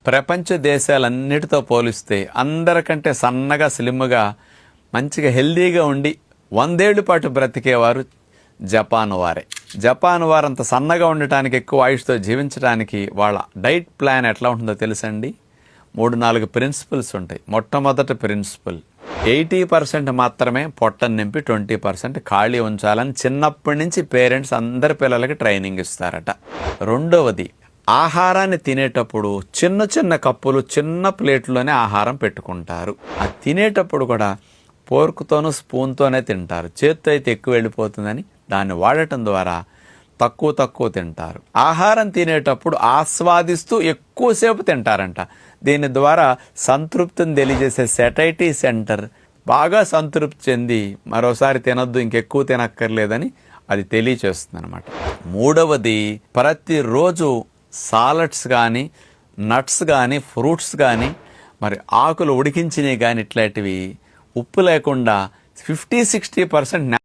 ప్రపంచ దేశాలన్నిటితో పోలిస్తే అందరికంటే సన్నగా స్లిమ్గా మంచిగా హెల్దీగా ఉండి 100 ఏళ్ల పాటు బ్రతికేవారు జపాన్ వారే. జపాన్ వారు అంత సన్నగా ఉండటానికి, ఎక్కువ ఆయుష్తో జీవించడానికి వాళ్ళ డైట్ ప్లాన్ ఎట్లా ఉంటుందో తెలుసండి. 3-4 ప్రిన్సిపల్స్ ఉంటాయి. మొట్టమొదటి ప్రిన్సిపల్ 80% మాత్రమే పొట్టను నింపి 20% ఖాళీ ఉంచాలని చిన్నప్పటి నుంచి పేరెంట్స్ అందరి పిల్లలకి ట్రైనింగ్ ఇస్తారట. రెండవది, ఆహారాన్ని తినేటప్పుడు చిన్న చిన్న కప్పులు, చిన్న ప్లేట్లోనే ఆహారం పెట్టుకుంటారు. ఆ తినేటప్పుడు కూడా ఫోర్క్తోనూ స్పూన్తోనే తింటారు. చేత్తో అయితే ఎక్కువ వెళ్ళిపోతుందని దాన్ని వాడటం ద్వారా తక్కువ తింటారు. ఆహారం తినేటప్పుడు ఆస్వాదిస్తూ ఎక్కువసేపు తింటారంట. దీని ద్వారా సంతృప్తిని తెలియజేసే సెటైటీ సెంటర్ బాగా సంతృప్తి చెంది మరోసారి తినొద్దు, ఇంకెక్కువ తినక్కర్లేదని అది తెలియచేస్తుంది అనమాట. మూడవది, ప్రతిరోజు సాలడ్స్ కానీ, నట్స్ కానీ, ఫ్రూట్స్ కానీ, మరి ఆకులు ఉడికించినవి కానీ, ఇట్లాంటివి ఉప్పు లేకుండా 50-60%